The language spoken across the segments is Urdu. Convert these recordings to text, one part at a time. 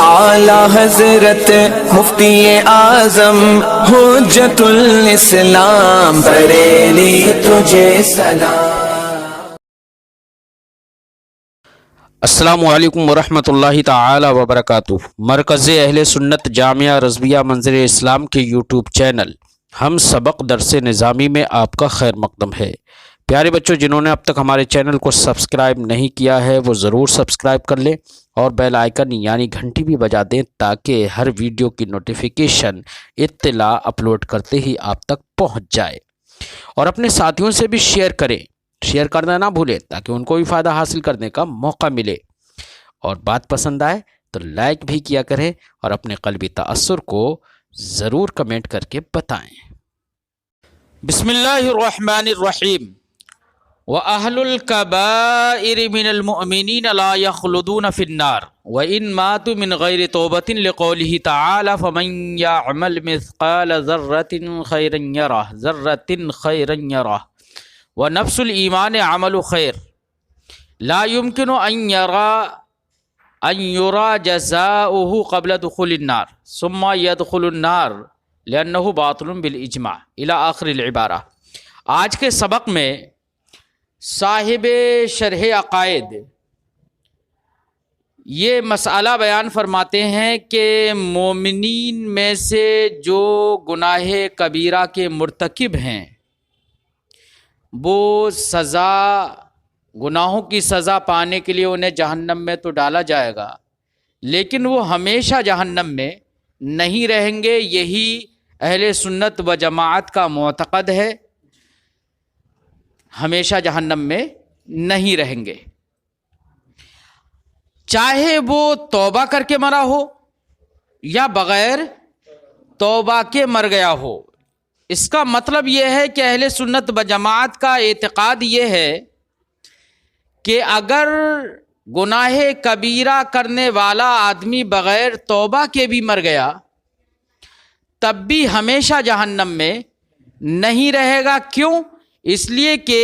اعلی حضرت مفتی اعظم حجت الاسلام بریلی تجھے سلام۔ السلام علیکم ورحمۃ اللہ تعالی وبرکاتہ۔ مرکز اہل سنت جامعہ رضویہ منظر اسلام کے یوٹیوب چینل ہم سبق درس نظامی میں آپ کا خیر مقدم ہے۔ پیارے بچوں، جنہوں نے اب تک ہمارے چینل کو سبسکرائب نہیں کیا ہے وہ ضرور سبسکرائب کر لیں اور بیل آئیکن یعنی گھنٹی بھی بجا دیں تاکہ ہر ویڈیو کی نوٹیفیکیشن اطلاع اپلوڈ کرتے ہی آپ تک پہنچ جائے، اور اپنے ساتھیوں سے بھی شیئر کریں، شیئر کرنا نہ بھولیں تاکہ ان کو بھی فائدہ حاصل کرنے کا موقع ملے، اور بات پسند آئے تو لائک بھی کیا کریں اور اپنے قلبی تأثر کو ضرور کمنٹ کر کے بتائیں۔ بسم اللہ الرحمن الرحیم۔ وَأَهْلُ الْكَبَائِرِ مِنَ الْمُؤْمِنِينَ لَا يَخْلُدُونَ فِي النَّارِ وَإِنْ مَاتُوا مِنْ غَيْرِ تَوْبَةٍ لِقَوْلِهِ تَعَالَى فَمَنْ يَعْمَلْ مِثْقَالَ ذَرَّةٍ خَيْرًا يَرَهُ وَنَفْسُ الْإِيمَانِ عَمَلُ خَيْرٍ لَا يُمْكِنُ أَنْ يُرَى جَزَاؤُهُ قَبْلَ دُخُولِ النَّارِ ثُمَّ يَدْخُلُ النَّارِ لِأَنَّهُ باطل بِالْإِجْمَاعِ إلى آخر العبارہ۔ آج کے سبق میں صاحب شرح عقائد یہ مسئلہ بیان فرماتے ہیں کہ مومنین میں سے جو گناہ کبیرہ کے مرتکب ہیں وہ گناہوں کی سزا پانے کے لیے انہیں جہنم میں تو ڈالا جائے گا، لیکن وہ ہمیشہ جہنم میں نہیں رہیں گے۔ یہی اہل سنت و جماعت کا معتقد ہے، ہمیشہ جہنم میں نہیں رہیں گے، چاہے وہ توبہ کر کے مرا ہو یا بغیر توبہ کے مر گیا ہو۔ اس کا مطلب یہ ہے کہ اہل سنت و جماعت کا اعتقاد یہ ہے کہ اگر گناہ کبیرہ کرنے والا آدمی بغیر توبہ کے بھی مر گیا تب بھی ہمیشہ جہنم میں نہیں رہے گا۔ کیوں؟ اس لیے کہ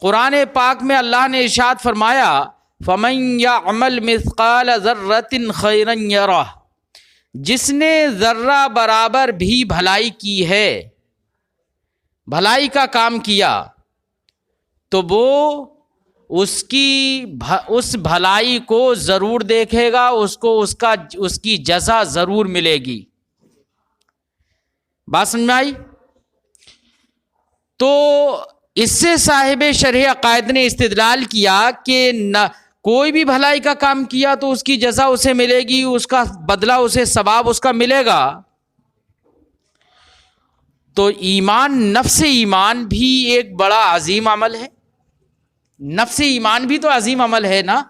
قرآن پاک میں اللہ نے ارشاد فرمایا فَمَن يَعْمَلْ مِثْقَالَ ذَرَّةٍ خَيْرًا يَرَهُ، جس نے ذرہ برابر بھی بھلائی کی ہے، بھلائی کا کام کیا، تو وہ اس بھلائی کو ضرور دیکھے گا، اس کی جزا ضرور ملے گی۔ بات سمجھ میں آئی؟ تو اس سے صاحب شرح عقائد نے استدلال کیا کہ کوئی بھی بھلائی کا کام کیا تو اس کی جزا اسے ملے گی، اس کا بدلہ اسے ثواب اس کا ملے گا۔ تو ایمان، نفس ایمان بھی ایک بڑا عظیم عمل ہے، نفس ایمان بھی تو عظیم عمل ہے نا،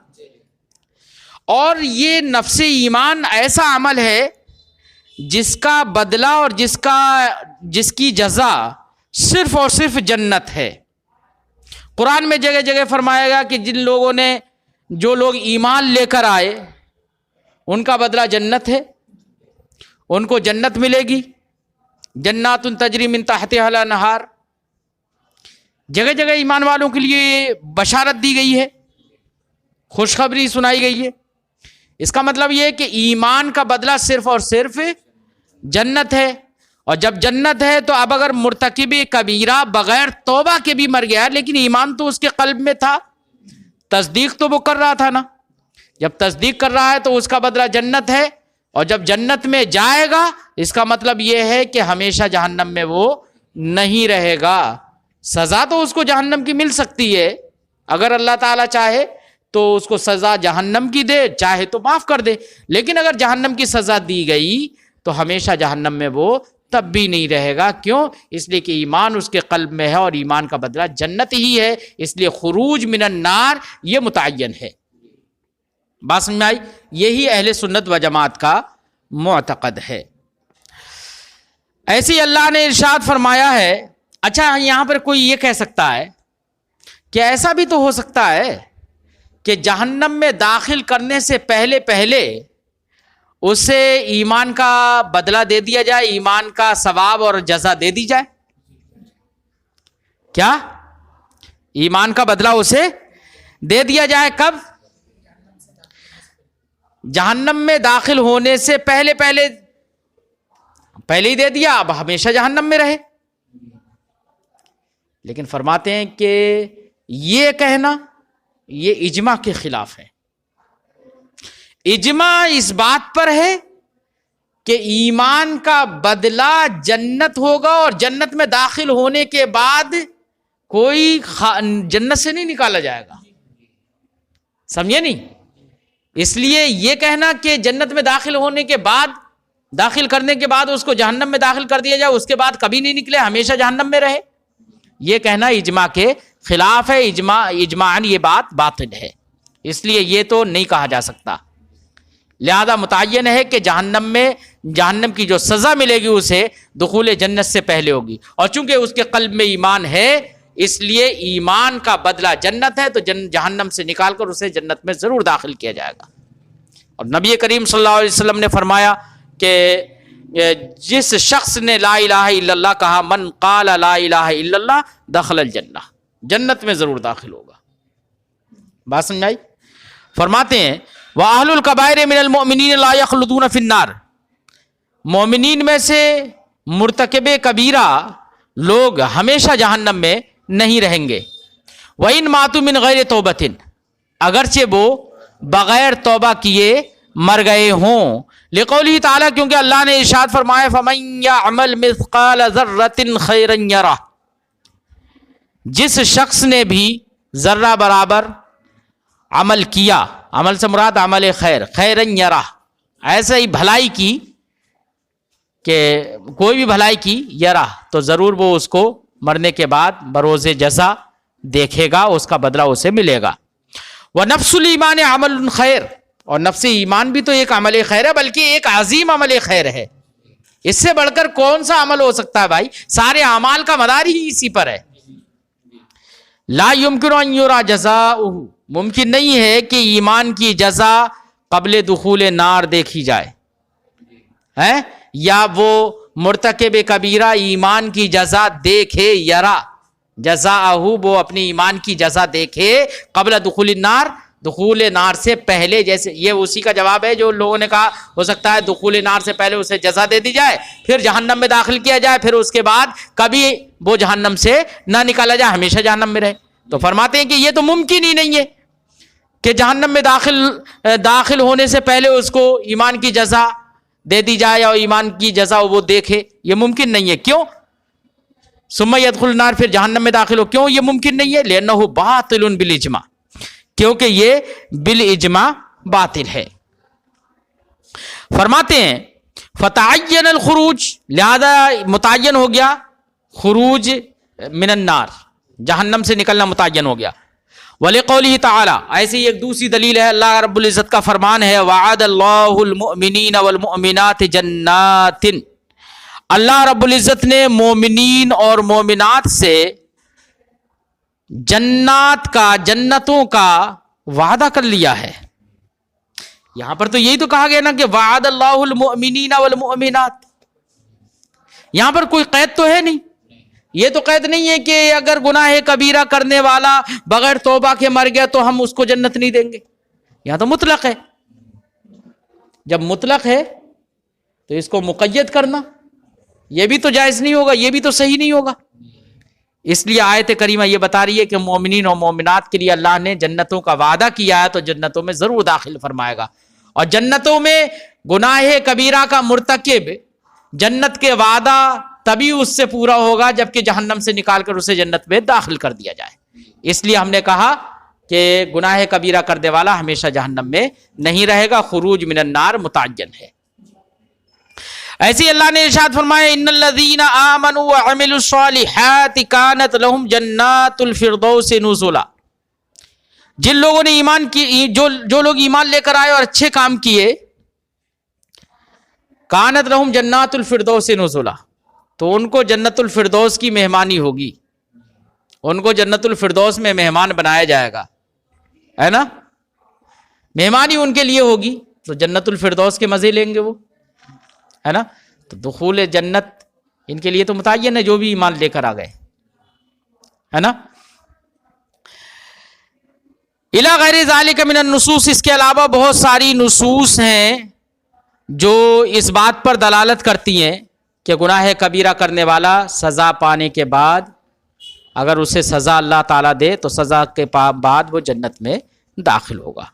اور یہ نفس ایمان ایسا عمل ہے جس کا بدلہ اور جس کی جزا صرف اور صرف جنت ہے۔ قرآن میں جگہ جگہ فرمایا گیا کہ جو لوگ ایمان لے کر آئے ان کا بدلہ جنت ہے، ان کو جنت ملے گی، جنات تجری من تحتها الانہار۔ جگہ جگہ ایمان والوں کے لیے بشارت دی گئی ہے، خوشخبری سنائی گئی ہے۔ اس کا مطلب یہ ہے کہ ایمان کا بدلہ صرف اور صرف جنت ہے، اور جب جنت ہے تو اب اگر مرتکب کبیرہ بغیر توبہ کے بھی مر گیا لیکن ایمان تو اس کے قلب میں تھا، تصدیق تو وہ کر رہا تھا نا، جب تصدیق کر رہا ہے تو اس کا بدلہ جنت ہے، اور جب جنت میں جائے گا اس کا مطلب یہ ہے کہ ہمیشہ جہنم میں وہ نہیں رہے گا۔ سزا تو اس کو جہنم کی مل سکتی ہے، اگر اللہ تعالیٰ چاہے تو اس کو سزا جہنم کی دے، چاہے تو معاف کر دے، لیکن اگر جہنم کی سزا دی گئی تو ہمیشہ جہنم میں وہ تب بھی نہیں رہے گا۔ کیوں؟ اس لیے کہ ایمان اس کے قلب میں ہے اور ایمان کا بدلہ جنت ہی ہے، اس لیے خروج من النار یہ متعین ہے۔ بات سمجھ میں آئی؟ یہی اہل سنت و جماعت کا معتقد ہے۔ ایسے ہی اللہ نے ارشاد فرمایا ہے۔ اچھا، یہاں پر کوئی یہ کہہ سکتا ہے کہ ایسا بھی تو ہو سکتا ہے کہ جہنم میں داخل کرنے سے پہلے اسے ایمان کا بدلہ دے دیا جائے، ایمان کا ثواب اور جزا دے دی جائے۔ کیا ایمان کا بدلہ اسے دے دیا جائے؟ کب؟ جہنم میں داخل ہونے سے پہلے ہی دے دیا، اب ہمیشہ جہنم میں رہے. لیکن فرماتے ہیں کہ یہ کہنا یہ اجماع کے خلاف ہے. اجماع اس بات پر ہے کہ ایمان کا بدلہ جنت ہوگا، اور جنت میں داخل ہونے کے بعد کوئی جنت سے نہیں نکالا جائے گا. سمجھے نہیں؟ اس لیے یہ کہنا کہ جنت میں داخل کرنے کے بعد اس کو جہنم میں داخل کر دیا جائے، اس کے بعد کبھی نہیں نکلے، ہمیشہ جہنم میں رہے، یہ کہنا اجماع کے خلاف ہے. اجماعاً یہ بات باطل ہے، اس لیے یہ تو نہیں کہا جا سکتا. لہذا متعین ہے کہ جہنم کی جو سزا ملے گی اسے دخول جنت سے پہلے ہوگی، اور چونکہ اس کے قلب میں ایمان ہے اس لیے ایمان کا بدلہ جنت ہے، تو جہنم سے نکال کر اسے جنت میں ضرور داخل کیا جائے گا. اور نبی کریم صلی اللہ علیہ وسلم نے فرمایا کہ جس شخص نے لا الہ الا اللہ کہا، من قال لا الہ الا اللہ دخل الجنہ، جنت میں ضرور داخل ہوگا. بات سمجھ آئی؟ فرماتے ہیں وَأَهْلُ الْكَبَائِرِ مِنَ الْمُؤْمِنِينَ لَا يَخْلُدُونَ فِي النَّارِ، مومنین میں سے مرتکب کبیرہ لوگ ہمیشہ جہنم میں نہیں رہیں گے. وَإِن مَاتُوا مِنْ غَيْرِ تَوْبَةٍ، اگرچہ وہ بغیر توبہ کیے مر گئے ہوں. لقوله تعالیٰ، کیونکہ اللہ نے ارشاد فرمایا فَمَن يَعْمَلْ مِثْقَالَ ذَرَّةٍ خَيْرًا يَرَهُ، جس شخص نے بھی ذرہ برابر عمل کیا، عمل سے مراد عمل خیرن یرہ، ایسا ہی بھلائی کی کہ کوئی بھی بھلائی کی یرہ، تو ضرور وہ اس کو مرنے کے بعد بروز جزا دیکھے گا، اس کا بدلہ اسے ملے گا. وَنَفْسُ الْإِيمَانِ عَمَلٌ خیر، اور نفس ایمان بھی تو ایک عمل خیر ہے، بلکہ ایک عظیم عمل خیر ہے. اس سے بڑھ کر کون سا عمل ہو سکتا ہے بھائی؟ سارے اعمال کا مدار ہی اسی پر ہے. لا يمکن ان یرا جزاؤہ، ممکن نہیں ہے کہ ایمان کی جزا قبل دخول نار دیکھی جائے، یا وہ مرتکب کبیرہ ایمان کی جزا دیکھے، یرا جزاؤہ، وہ اپنی ایمان کی جزا دیکھے قبل دخول النار، دخول نار سے پہلے. جیسے یہ اسی کا جواب ہے جو لوگوں نے کہا ہو سکتا ہے دخول نار سے پہلے اسے جزا دے دی جائے، پھر جہنم میں داخل کیا جائے، پھر اس کے بعد کبھی وہ جہنم سے نہ نکالا جائے، ہمیشہ جہنم میں رہے. تو فرماتے ہیں کہ یہ تو ممکن ہی نہیں ہے کہ جہنم میں داخل ہونے سے پہلے اس کو ایمان کی جزا دے دی جائے اور ایمان کی جزا وہ دیکھے، یہ ممکن نہیں ہے. کیوں؟ ثم يدخل النار، پھر جہنم میں داخل ہو. کیوں یہ ممکن نہیں ہے؟ لأنه باطل بالاجماع، کیونکہ یہ بالاجماع باطل ہے. فرماتے ہیں فتعین الخروج، لہذا متعین ہو گیا خروج من النار، جہنم سے نکلنا متعین ہو گیا. وَلِقَوْلِهِ تعالی، ایسی ایک دوسری دلیل ہے، اللہ رب العزت کا فرمان ہے وَعَدَ اللَّهُ الْمُؤْمِنِينَ وَالْمُؤْمِنَاتِ جَنَّاتٍ، اللہ رب العزت نے مومنین اور مومنات سے جنتوں کا وعدہ کر لیا ہے. یہاں پر تو یہی تو کہا گیا نا کہ وعد اللہ المؤمنین والمؤمنات، یہاں پر کوئی قید تو ہے نہیں. یہ تو قید نہیں ہے کہ اگر گناہ کبیرہ کرنے والا بغیر توبہ کے مر گیا تو ہم اس کو جنت نہیں دیں گے. یہاں تو مطلق ہے. جب مطلق ہے تو اس کو مقید کرنا یہ بھی تو جائز نہیں ہوگا، یہ بھی تو صحیح نہیں ہوگا. اس لیے آیت کریمہ یہ بتا رہی ہے کہ مومنین اور مومنات کے لیے اللہ نے جنتوں کا وعدہ کیا ہے، تو جنتوں میں ضرور داخل فرمائے گا. اور جنتوں میں گناہ کبیرہ کا مرتکب جنت کے وعدہ تبھی اس سے پورا ہوگا جبکہ جہنم سے نکال کر اسے جنت میں داخل کر دیا جائے. اس لیے ہم نے کہا کہ گناہ کبیرہ کرنے والا ہمیشہ جہنم میں نہیں رہے گا، خروج من النار متعین ہے. ایسی اللہ نے ارشاد فرمایا ان الذین آمنوا وعملوا الصالحات کانت لهم جنات الفردوس نزلا، جن لوگوں نے ایمان کی، جو لوگ ایمان لے کر آئے اور اچھے کام کیے، کانت لهم جنات الفردوس نزلا، تو ان کو جنت الفردوس کی مہمانی ہوگی، ان کو جنت الفردوس میں مہمان بنایا جائے گا، ہے نا، مہمانی ان کے لیے ہوگی، تو جنت الفردوس کے مزے لیں گے وہ، ہے نا. تو دخول جنت ان کے لیے تو متعین ہے جو بھی ایمان لے کر آ گئے، ہے نا. الی غیر ذالک من النصوص، اس کے علاوہ بہت ساری نصوص ہیں جو اس بات پر دلالت کرتی ہیں کہ گناہ کبیرہ کرنے والا سزا پانے کے بعد اگر اسے سزا اللہ تعالیٰ دے تو سزا کے بعد وہ جنت میں داخل ہوگا.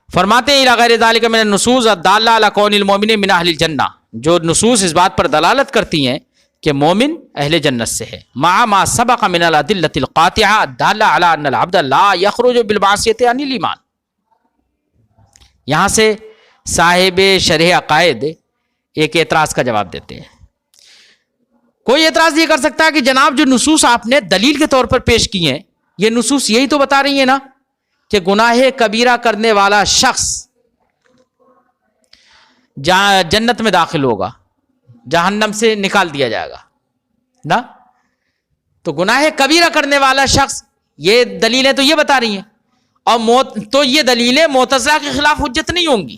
فرماتے ہیں الی غیر ذالک من النصوص الدالہ علی کون المؤمن من اہل الجنہ، جو نصوص اس بات پر دلالت کرتی ہیں کہ مومن اہل جنت سے ہے. مع ما سبق من الادلۃ القاطعہ الدالہ علی ان العبد لا یخرج بالمعصیۃ عن الایمان. یہاں سے صاحب شرح عقائد ایک اعتراض کا جواب دیتے ہیں. کوئی اعتراض یہ کر سکتا ہے کہ جناب جو نصوص آپ نے دلیل کے طور پر پیش کی ہیں یہ نصوص یہی تو بتا رہی ہیں نا کہ گناہ کبیرہ کرنے والا شخص جنت میں داخل ہوگا، جہنم سے نکال دیا جائے گا نا. تو گناہ کبیرہ کرنے والا شخص، یہ دلیلیں تو یہ بتا رہی ہیں، اور تو یہ دلیلیں معتزلہ کے خلاف حجت نہیں ہوں گی.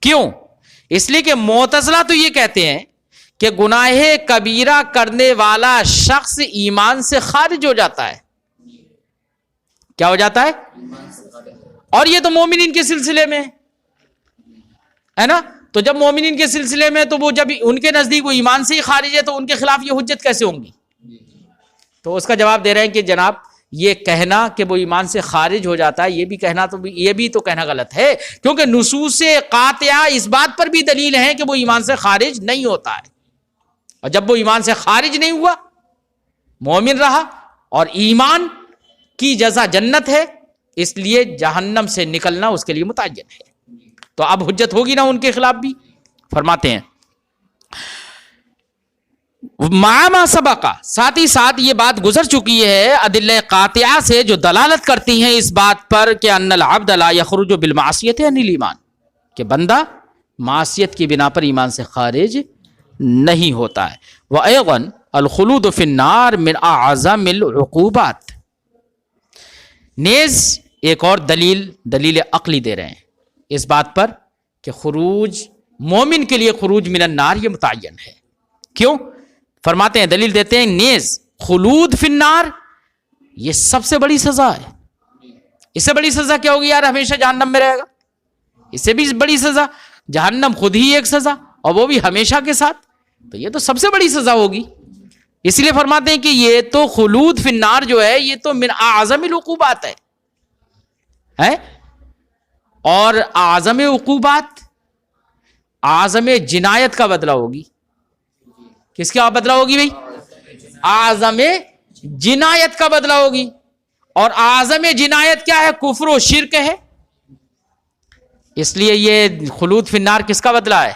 کیوں؟ اس لیے کہ معتزلہ تو یہ کہتے ہیں کہ گناہ کبیرہ کرنے والا شخص ایمان سے خارج ہو جاتا ہے. کیا ہو جاتا ہے؟ اور یہ تو مومنین کے سلسلے میں ہے نا. تو جب مومنین کے سلسلے میں تو وہ جب ان کے نزدیک وہ ایمان سے ہی خارج ہے تو ان کے خلاف یہ حجت کیسے ہوں گی؟ تو اس کا جواب دے رہے ہیں کہ جناب یہ کہنا کہ وہ ایمان سے خارج ہو جاتا ہے یہ بھی تو کہنا غلط ہے، کیونکہ نصوص قاطعہ اس بات پر بھی دلیل ہے کہ وہ ایمان سے خارج نہیں ہوتا ہے. اور جب وہ ایمان سے خارج نہیں ہوا، مومن رہا، اور ایمان کی جزا جنت ہے، اس لیے جہنم سے نکلنا اس کے لیے متعین ہے. تو اب حجت ہوگی نا ان کے خلاف بھی. فرماتے ہیں مع ما سبق، ساتھ ہی ساتھ یہ بات گزر چکی ہے ادلہ قاطعہ سے جو دلالت کرتی ہیں اس بات پر کہ ان العبد لا یخرج بالمعصیۃ عن الایمان، کہ بندہ معصیت کی بنا پر ایمان سے خارج نہیں ہوتا ہے. وَأَيْضًا الْخُلُودُ فِي النَّارِ مِنْ أَعْظَمِ الْعُقُوبَاتِ. نیز ایک اور دلیل عقلی دے رہے ہیں اس بات پر کہ خروج، مومن کے لیے خروج من النار یہ متعین ہے. کیوں؟ فرماتے ہیں، دلیل دیتے ہیں، نیز خلود فی النار یہ سب سے بڑی سزا ہے. اس سے بڑی سزا کیا ہوگی یار؟ ہمیشہ جہنم میں رہے گا. اس سے بھی بڑی سزا، جہنم خود ہی ایک سزا اور وہ بھی ہمیشہ کے ساتھ، تو یہ تو سب سے بڑی سزا ہوگی. اس لیے فرماتے ہیں کہ یہ تو خلود فی النار جو ہے یہ تو من اعظم العقوبات ہے. اور اعظم عقوبات، اعظم جنایت کا بدلہ ہوگی. کس کا بدلہ ہوگی بھائی؟ اعظم جنایت کا بدلہ ہوگی. اور اعظم جنایت کیا ہے؟ کفر و شرک ہے. اس لیے یہ خلود فی النار کس کا بدلہ ہے؟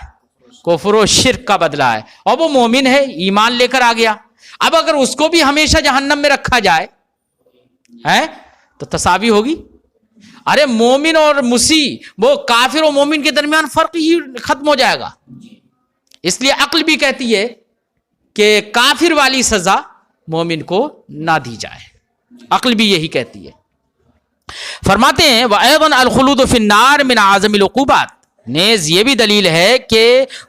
کفر و شرک کا بدلہ ہے. اور وہ مومن ہے، ایمان لے کر آ گیا. اب اگر اس کو بھی ہمیشہ جہنم میں رکھا جائے تو تساوی ہوگی. ارے مومن اور مسیح، وہ کافر و مومن کے درمیان فرق ہی ختم ہو جائے گا. اس لیے عقل بھی کہتی ہے کہ کافر والی سزا مومن کو نہ دی جائے. عقل بھی یہی کہتی ہے. فرماتے ہیں وَأَيْضًا الْخُلُودُ فِي النَّارِ مِنْ أَعْظَمِ الْعُقُوبَاتِ. نیز یہ بھی دلیل ہے کہ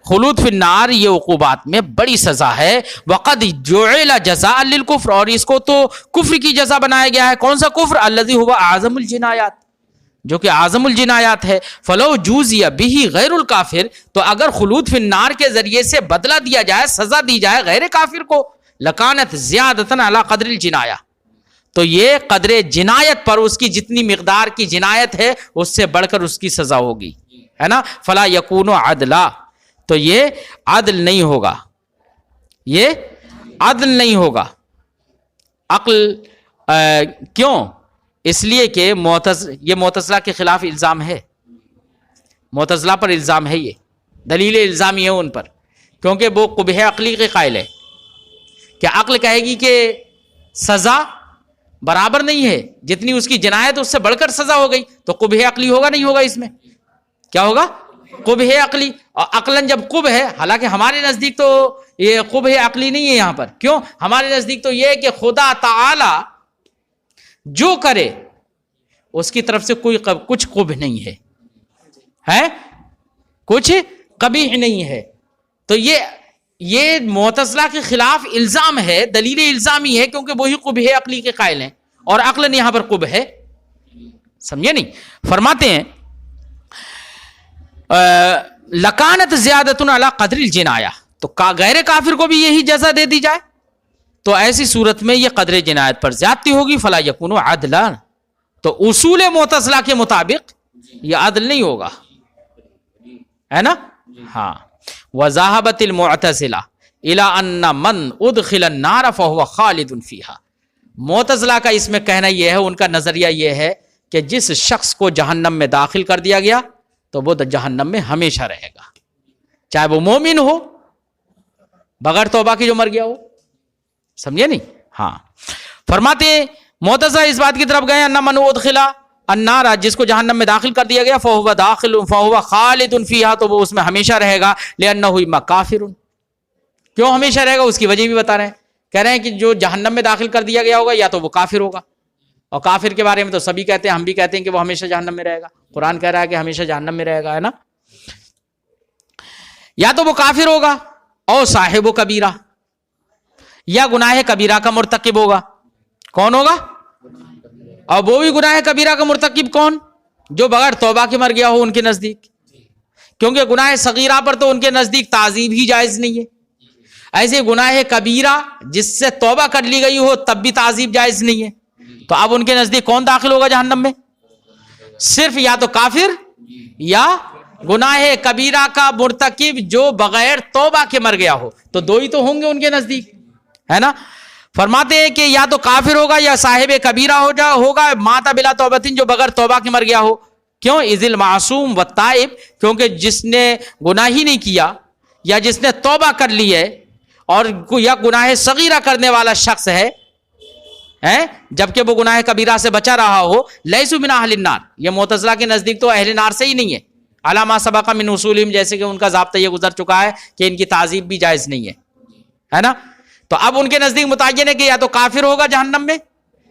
خلود فی النار یہ عقوبات میں بڑی سزا ہے. وَقَدْ جُعِلَ جَزَاءً لِلْكُفْرِ، اور اس کو تو کفر کی جزا بنایا گیا ہے. کون سا کفر؟ الذی هو اعظم الجنایات، جو کہ اعظم الجنایات ہے. فلو جوزی بہ غیر الکافر، تو اگر خلود فی النار کے ذریعے سے بدلہ دیا جائے، سزا دی جائے غیر کافر کو، لکانت زیادتاً علی قدر الجنایہ، تو یہ قدر جنایت پر، اس کی جتنی مقدار کی جنایت ہے اس سے بڑھ کر اس کی سزا ہوگی، ہے نا. فلا یکون عدلا، تو یہ عدل نہیں ہوگا، یہ عدل نہیں ہوگا. عقل کیوں؟ اس لیے کہ یہ معتزلہ کے خلاف الزام ہے. معتزلہ پر الزام ہے، یہ دلیل الزامی ہے ان پر، کیونکہ وہ قبح عقلی کے قائل ہے کہ عقل کہے گی کہ سزا برابر نہیں ہے، جتنی اس کی جنایت اس سے بڑھ کر سزا ہو گئی، تو قبح عقلی ہوگا نہیں ہوگا؟ اس میں کیا ہوگا؟ قبح عقلی. اور عقلاً جب قبح ہے، حالانکہ ہمارے نزدیک تو یہ قبح عقلی نہیں ہے یہاں پر. کیوں؟ ہمارے نزدیک تو یہ ہے کہ خدا تعالی جو کرے اس کی طرف سے کچھ قبح نہیں ہے، کچھ قبیح نہیں ہے. تو یہ معتزلہ کے خلاف الزام ہے، دلیل الزامی ہے، کیونکہ وہی قبح عقلی کے قائل ہیں، اور عقلاً یہاں پر قبح سمجھے نہیں؟ فرماتے ہیں لکانت زیادۃ علی قدر الجنایہ، تو غیر کافر کو بھی یہی جزا دے دی جائے تو ایسی صورت میں یہ قدر جنایت پر زیادتی ہوگی، فلا یکون عدلا، تو اصول معتزلہ کے مطابق یہ عدل نہیں ہوگا، ہے نا؟ ہاں. وذهبت المعتزلہ الی ان من ادخل النار فهو خالد فیہا، معتزلہ کا اس میں کہنا یہ ہے، ان کا نظریہ یہ ہے کہ جس شخص کو جہنم میں داخل کر دیا گیا تو وہ جہنم میں ہمیشہ رہے گا، چاہے وہ مومن ہو بغیر توبہ کی جو مر گیا ہو. سمجھے نہیں؟ ہاں. فرماتے ہیں معتزلہ اس بات کی طرف گئے ان من ادخل النار، جس کو جہنم میں داخل کر دیا گیا فهو داخل فهو خالد فیہا، تو وہ اس میں ہمیشہ رہے گا، لانہ اما کافر، کیوں ہمیشہ رہے گا اس کی وجہ بھی بتا رہے ہیں. کہہ رہے ہیں کہ جو جہنم میں داخل کر دیا گیا ہوگا یا تو وہ کافر ہوگا، اور کافر کے بارے میں تو سبھی کہتے ہیں، ہم بھی کہتے ہیں کہ وہ ہمیشہ جہنم میں رہے گا، قرآن کہہ رہا ہے کہ ہمیشہ جہنم میں رہے گا، ہے نا؟ یا تو وہ کافر ہوگا اور صاحب و کبیرہ، یا گناہ کبیرہ کا مرتکب ہوگا. کون ہوگا؟ اور وہ بھی گناہ کبیرہ کا مرتکب کون؟ جو بغیر توبہ کے مر گیا ہو ان کے نزدیک، کیونکہ گناہ صغیرہ پر تو ان کے نزدیک تعذیب ہی جائز نہیں ہے. ایسے گناہ کبیرہ جس سے توبہ کر لی گئی ہو تب بھی تعذیب جائز نہیں ہے. تو اب ان کے نزدیک کون داخل ہوگا جہنم میں؟ صرف یا تو کافر یا گناہ کبیرہ کا مرتکب جو بغیر توبہ کے مر گیا ہو، تو دو ہی تو ہوں گے ان کے نزدیک، ہے نا؟ فرماتے ہیں کہ یا تو کافر ہوگا یا صاحب کبیرہ ہوگا ماتا بلا توبتن، جو بغیر توبہ کے مر گیا ہو. کیوں؟ اذ المعصوم والتائب، کیونکہ جس نے گناہ ہی نہیں کیا یا جس نے توبہ کر لی ہے اور یا گناہ صغیرہ کرنے والا شخص ہے جبکہ وہ گناہ کبیرہ سے بچا رہا ہو، لیسوا من اہل النار، یہ معتزلہ کے نزدیک تو اہل نار سے ہی نہیں ہے. علی ما سبق من اصولہم، جیسے کہ ان کا ضابطہ یہ گزر چکا ہے کہ ان کی تعذیب بھی جائز نہیں ہے نا؟ تو اب ان کے نزدیک متعین ہے کہ یا تو کافر ہوگا جہنم میں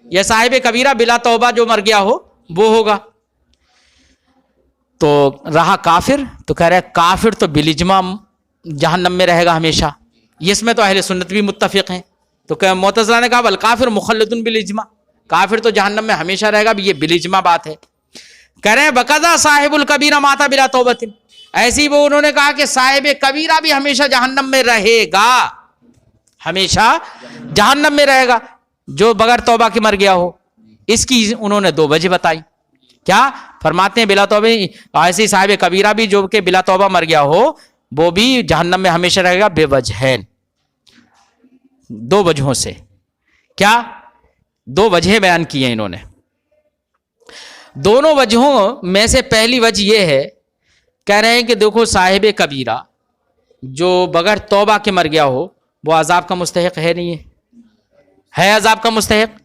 یا صاحب کبیرہ بلا توبہ جو مر گیا ہو وہ ہوگا. تو رہا کافر، تو کہہ رہے کافر تو بالاجماع جہنم میں رہے گا ہمیشہ، اس میں تو اہل سنت بھی متفق ہیں. تو معتزلہ نے کہا والکافر مخلد بالاجماع، کافر تو جہنم میں ہمیشہ رہے گا، یہ بالاجماع بات ہے. کہہ رہے ہیں بقضا صاحب الکبیرہ ماتا بلا توبۃ، ایسی وہ انہوں نے کہا کہ صاحب کبیرہ بھی ہمیشہ جہنم میں رہے گا، ہمیشہ جہنم میں رہے گا جو بغیر توبہ کے مر گیا ہو. اس کی انہوں نے دو وجہ بتائی. کیا فرماتے ہیں؟ بلا توبہ، ایسی صاحب کبیرہ بھی جو کہ بلا توبہ مر گیا ہو وہ بھی جہنم میں ہمیشہ رہے گا بے وجہین، دو وجہوں سے. کیا؟ دو وجہ بیان کی ہیں انہوں نے. دونوں وجہوں میں سے پہلی وجہ یہ ہے، کہہ رہے ہیں کہ دیکھو صاحب کبیرہ جو بغیر توبہ کے مر گیا ہو وہ عذاب کا مستحق ہے نہیں ہے عذاب کا مستحق.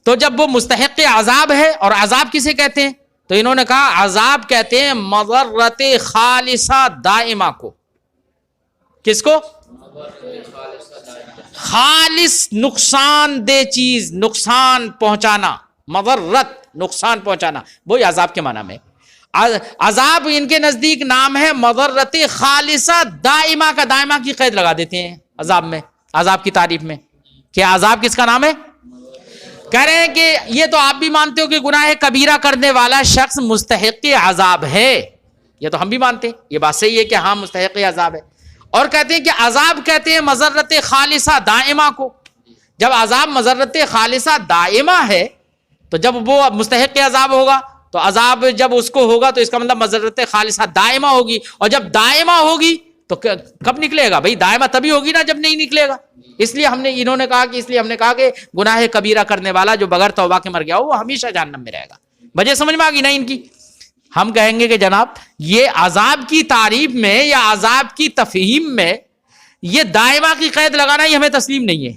تو جب وہ مستحق عذاب ہے، اور عذاب کسے کہتے ہیں؟ تو انہوں نے کہا عذاب کہتے ہیں مضرت خالصہ دائمہ کو. کس کو؟ خالص نقصان دہ چیز، نقصان پہنچانا، مضرت نقصان پہنچانا، وہی عذاب کے معنی میں. عذاب ان کے نزدیک نام ہے مضرت خالصہ دائمہ کا، دائمہ کی قید لگا دیتے ہیں عذاب میں، عذاب کی تعریف میں. کیا عذاب کس کا نام ہے؟ کہہ رہے ہیں کہ یہ تو آپ بھی مانتے ہو کہ گناہ کبیرہ کرنے والا شخص مستحق عذاب ہے، یہ تو ہم بھی مانتے ہیں، یہ بات صحیح ہے کہ ہاں مستحق عذاب ہے. اور کہتے ہیں کہ عذاب کہتے ہیں مضرت خالصہ دائمہ کو. جب عذاب مضرت خالصہ دائمہ ہے تو جب وہ مستحق عذاب ہوگا تو عذاب جب اس کو ہوگا تو اس کا مطلب مضرت خالصہ دائمہ ہوگی. اور جب دائمہ ہوگی تو کب نکلے گا؟ بھائی دائمہ تبھی ہوگی نا جب نہیں نکلے گا. اس لیے انہوں نے کہا کہ گناہ کبیرہ کرنے والا جو بغیر توبہ کے مر گیا ہو وہ ہمیشہ جہنم میں رہے گا. وجہ سمجھ میں آ گئی نا ان کی؟ ہم کہیں گے کہ جناب یہ عذاب کی تعریف میں یا عذاب کی تفہیم میں یہ دائمہ کی قید لگانا یہ ہمیں تسلیم نہیں ہے.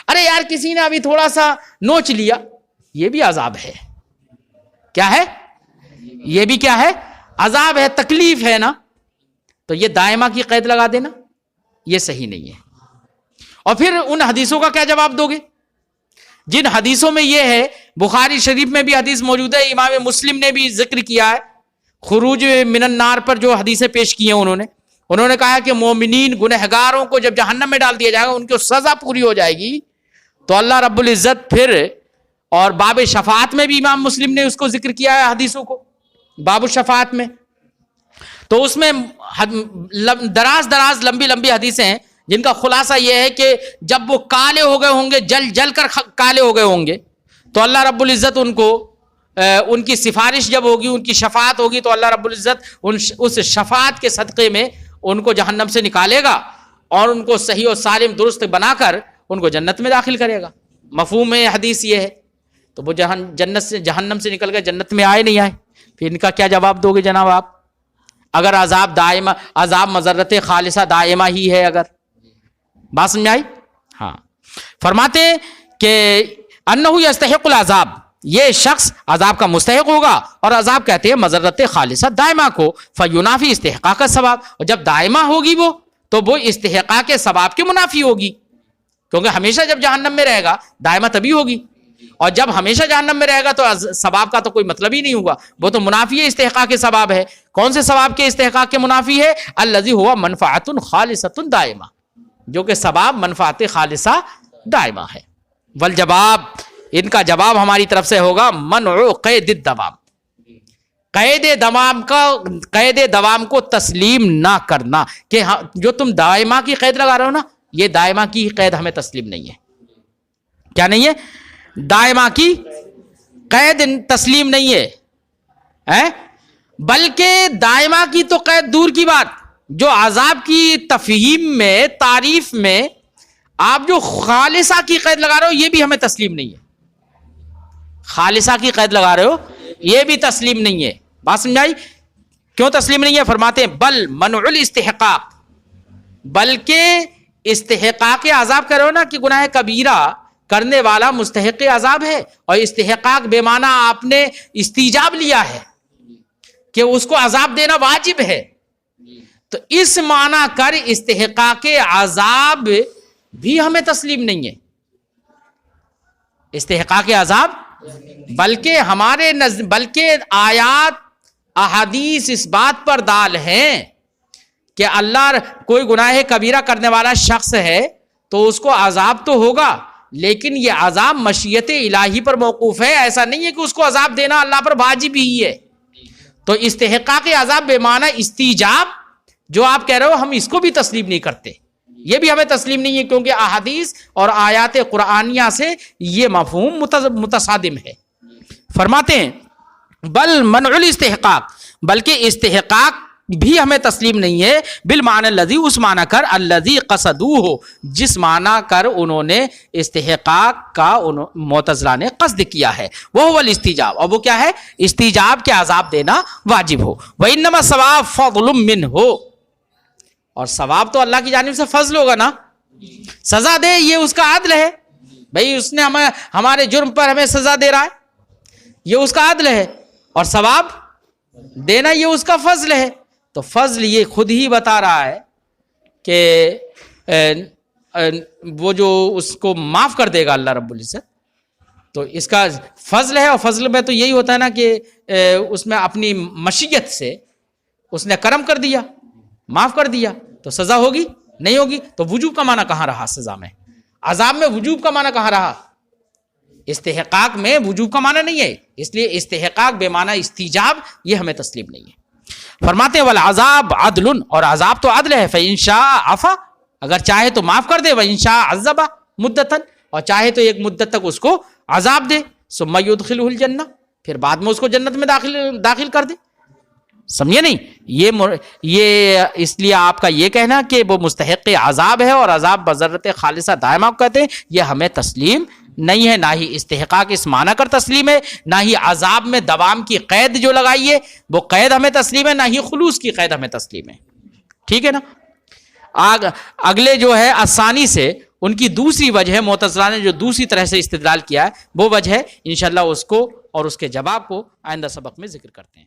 ارے یار کسی نے ابھی تھوڑا سا نوچ لیا، یہ بھی عذاب ہے. کیا ہے؟ یہ بھی کیا ہے؟ عذاب ہے، تکلیف ہے نا. تو یہ دائمہ کی قید لگا دینا یہ صحیح نہیں ہے. اور پھر ان حدیثوں کا کیا جواب دو گے جن حدیثوں میں یہ ہے؟ بخاری شریف میں بھی حدیث موجود ہے، امام مسلم نے بھی ذکر کیا ہے خروج من النار پر جو حدیثیں پیش کی ہیں. انہوں نے کہا کہ مومنین گنہگاروں کو جب جہنم میں ڈال دیا جائے گا، ان کی سزا پوری ہو جائے گی تو اللہ رب العزت پھر اور باب شفاعت میں بھی امام مسلم نے اس کو ذکر کیا ہے حدیثوں کو، باب الشفاعت میں. تو اس میں دراز لمبی لمبی حدیثیں ہیں جن کا خلاصہ یہ ہے کہ جب وہ کالے ہو گئے ہوں گے، جل کر کالے ہو گئے ہوں گے، تو اللہ رب العزت ان کو ان کی سفارش جب ہوگی، ان کی شفاعت ہوگی، تو اللہ رب العزت اس شفاعت کے صدقے میں ان کو جہنم سے نکالے گا اور ان کو صحیح و سالم درست بنا کر ان کو جنت میں داخل کرے گا. مفہوم حدیث یہ ہے. تو وہ جنت سے جہنم سے نکل گئے، جنت میں آئے نہیں آئے، پھر ان کا کیا جواب دو گے جناب آپ؟ اگر عذاب مضرت خالصہ دائمہ ہی ہے، اگر بات سمجھ آئی؟ ہاں. فرماتے ہیں کہ انہ یستحق العذاب، یہ شخص عذاب کا مستحق ہوگا، اور عذاب کہتے ہیں مضرت خالصہ دائمہ کو، فینافی استحقاق الثواب، اور جب دائمہ ہوگی وہ تو وہ استحقاق ثواب کے منافی ہوگی، کیونکہ ہمیشہ جب جہنم میں رہے گا دائمہ تبھی ہوگی، اور جب ہمیشہ جہنم میں رہے گا تو ثواب کا تو کوئی مطلب ہی نہیں ہوگا، وہ تو منافی استحقاق ثواب ہے. کون سے ثواب کے استحقاق کے منافی ہے؟ الذی ہوا منفعت خالصۃ دائمہ، جو کہ ثواب منفعت خالصہ دائمہ ہے. والجواب، ان کا جواب ہماری طرف سے ہوگا منع قید الدوام، قید دوام کو تسلیم نہ کرنا، کہ جو تم دائمہ کی قید لگا رہے ہو نا، یہ دائمہ کی قید ہمیں تسلیم نہیں ہے. کیا نہیں ہے؟ دائمہ کی قید تسلیم نہیں ہے، بلکہ دائمہ کی تو قید دور کی بات، جو عذاب کی تفہیم میں، تعریف میں آپ جو خالصہ کی قید لگا رہے ہو یہ بھی ہمیں تسلیم نہیں ہے. خالصہ کی قید لگا رہے ہو یہ بھی تسلیم نہیں ہے. بات سمجھائی؟ کیوں تسلیم نہیں ہے؟ فرماتے ہیں بل منع الاستحقاق، بلکہ استحقاق عذاب کہہ رہے ہو نا کہ گناہ کبیرہ کرنے والا مستحق عذاب ہے، اور استحقاق بے معنی آپ نے استیجاب لیا ہے کہ اس کو عذاب دینا واجب ہے، تو اس معنی کر استحقاق عذاب بھی ہمیں تسلیم نہیں ہے. استحقاق عذاب، بلکہ ہمارے بلکہ آیات احادیث اس بات پر دال ہیں کہ اللہ کوئی گناہ کبیرہ کرنے والا شخص ہے تو اس کو عذاب تو ہوگا، لیکن یہ عذاب مشیت الہی پر موقوف ہے، ایسا نہیں ہے کہ اس کو عذاب دینا اللہ پر واجب ہی ہے. تو استحقاق عذاب بے معنی استیجاب جو آپ کہہ رہے ہو ہم اس کو بھی تسلیم نہیں کرتے، یہ بھی ہمیں تسلیم نہیں ہے، کیونکہ احادیث اور آیات قرآنیہ سے یہ مفہوم متصادم ہے. فرماتے ہیں بل منع الاستحقاق، بلکہ استحقاق بھی ہمیں تسلیم نہیں ہے، بالمعنی الذی، اس معنی کر الذی قصدوہ، جس معنی کر انہوں نے استحقاق کا معتزلہ نے قصد کیا ہے، وہ هو الاستیجاب، اور وہ کیا ہے؟ استیجاب کے عذاب دینا واجب ہو. وانما الثواب فضل منہ، اور ثواب تو اللہ کی جانب سے فضل ہوگا نا، سزا دے یہ اس کا عدل ہے، بھئی اس نے ہمارے جرم پر ہمیں سزا دے رہا ہے، یہ اس کا عدل ہے، اور ثواب دینا یہ اس کا فضل ہے. تو فضل یہ خود ہی بتا رہا ہے کہ وہ جو اس کو معاف کر دے گا اللہ رب العزت، تو اس کا فضل ہے. اور فضل میں تو یہی ہوتا ہے نا کہ اس میں اپنی مشیت سے اس نے کرم کر دیا، معاف کر دیا، تو سزا ہوگی نہیں ہوگی؟ تو وجوب کا معنی کہاں رہا سزا میں؟ عذاب میں وجوب کا معنی کہاں رہا؟ استحقاق میں وجوب کا معنی نہیں ہے، اس لیے استحقاق بے معنی استیجاب یہ ہمیں تسلیم نہیں ہے. فرماتے ہیں والعذاب عدل، اور عذاب تو عدل ہے، فإن شاء عفا، اگر چاہے تو معاف کر دے، وإن شاء عذب مدتا، اور چاہے تو ایک مدت تک اس کو عذاب دے، ثم يدخلہ الجنہ، پھر بعد میں اس کو جنت میں داخل کر دے. سمجھے نہیں؟ یہ اس لیے آپ کا یہ کہنا کہ وہ مستحق عذاب ہے اور عذاب بذرت خالصہ دائمہ کو کہتے ہیں، یہ ہمیں تسلیم نہیں ہے. نہ ہی استحقاق اس معنی کر تسلیم ہے، نہ ہی عذاب میں دوام کی قید جو لگائی ہے وہ قید ہمیں تسلیم ہے، نہ ہی خلوص کی قید ہمیں تسلیم ہے. ٹھیک ہے نا؟ اگلے جو ہے الثانی سے ان کی دوسری وجہ ہے، معتزلہ نے جو دوسری طرح سے استدلال کیا ہے وہ وجہ ہے، انشاءاللہ اس کو اور اس کے جواب کو آئندہ سبق میں ذکر کرتے ہیں.